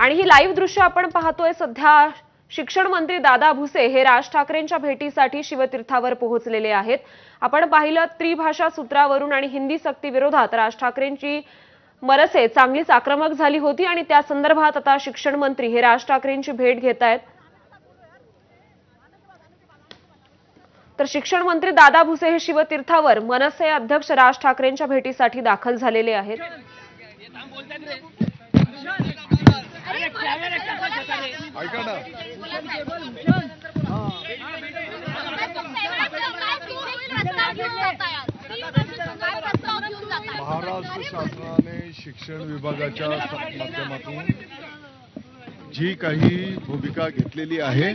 आणि ही लाईव्ह दृश्य आपण पाहतोय सध्या शिक्षण मंत्री दादा भुसे हे राज ठाकरेंच्या भेटीसाठी शिवतीर्थावर पोहोचलेले आहेत। आपण पाहिलं त्रिभाषा सूत्रावरून आणि हिंदी सक्ती विरोधात राज ठाकरेंची मनसे चांगलीच आक्रमक झाली होती आणि त्या संदर्भात आता शिक्षण मंत्री हे राज ठाकरेंची भेट घेतायत। तर शिक्षण मंत्री दादा भुसे हे शिवतीर्थावर मनसे अध्यक्ष राज ठाकरेंच्या भेटीसाठी दाखल झालेले आहेत। महाराष्ट्र शासनाने शिक्षण विभागाच्या माध्यमातून जी काही भूमिका घेतलेली आहे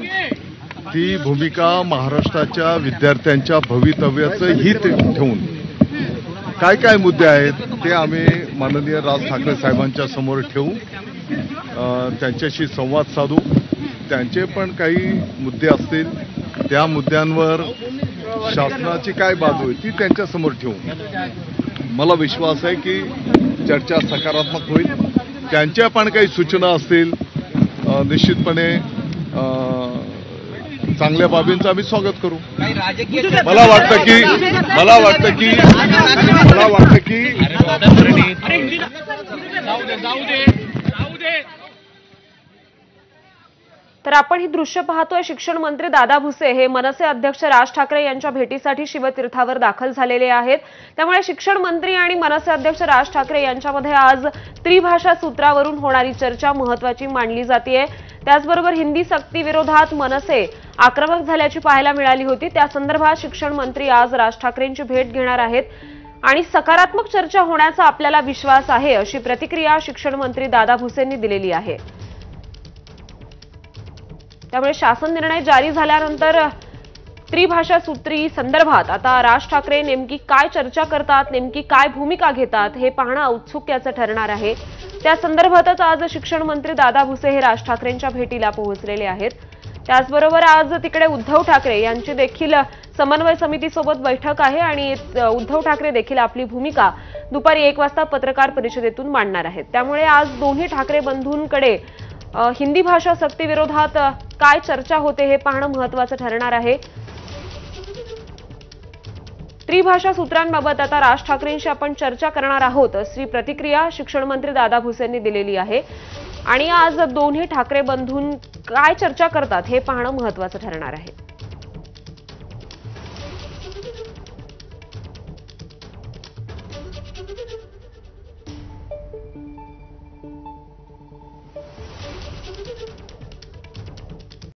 ती भूमिका महाराष्ट्राच्या विद्यार्थ्यांच्या भवितव्याचं हित ठेवून काय काय मुद्दे आहेत ते आम्ही माननीय राज ठाकरे साहेबांच्या समोर ठेवू, त्यांच्याशी संवाद साधू, त्यांचे पण काही मुद्दे असतील त्या मुद्द्यांवर शासनाची काय बाजू आहे ती त्यांच्या समोर ठेवू। मला विश्वास आहे की चर्चा सकारात्मक होईल। त्यांच्या पण काही सूचना असतील निश्चितपणे चांगल्या बाबींचं आम्ही स्वागत करू। मला वाटतं की तर आपण ही दृश्य पाहतोय। शिक्षण मंत्री दादा भुसे हे मनसे अध्यक्ष राज ठाकरे यांच्या भेटीसाठी शिवतीर्थावर दाखल झालेले आहेत। त्यामुळे शिक्षण मंत्री आणि मनसे अध्यक्ष राज ठाकरे यांच्यामध्ये आज त्रिभाषा सूत्रावरून होणारी चर्चा महत्त्वाची मानली जाते। त्याचबरोबर हिंदी सक्ती विरोधात मनसे आक्रमक झाल्याची पाहायला मिळाली होती। त्या संदर्भात शिक्षण मंत्री आज राज ठाकरेंची भेट घेणार आहेत आणि सकारात्मक चर्चा होण्याचा आपल्याला विश्वास आहे अशी प्रतिक्रिया शिक्षण मंत्री दादा भुसेंनी दिलेली आहे। त्यामुळे शासन निर्णय जारी झाल्यानंतर त्रिभाषा सूत्री संदर्भात आता राज ठाकरे नेमकी काय चर्चा करतात, नेमकी काय भूमिका घेतात हे पाहणं औत्सुक्याचं ठरणार आहे। त्या संदर्भातच आज शिक्षण मंत्री दादा भुसे हे राज ठाकरेंच्या भेटीला पोहोचलेले आहेत। त्याचबरोबर आज तिकडे उद्धव ठाकरे यांची देखील समन्वय समितीसोबत बैठक आहे आणि उद्धव ठाकरे देखील आपली भूमिका दुपारी 1 वाजता पत्रकार परिषदेतून मांडणार आहेत। त्यामुळे आज दोन्ही ठाकरे बंधूंकडे हिंदी भाषा सक्ती विरोधात काय चर्चा होते हे पाहणं महत्त्वाचं ठरणार आहे। त्रिभाषा सूत्रांबाबत आता राज ठाकरेंशी आपण चर्चा करणार आहोत अशी प्रतिक्रिया शिक्षण मंत्री दादा भुसेंनी दिलेली आहे आणि आज दोन्ही ठाकरे बंधूं काय चर्चा करतात हे पाहणं महत्त्वाचं ठरणार आहे।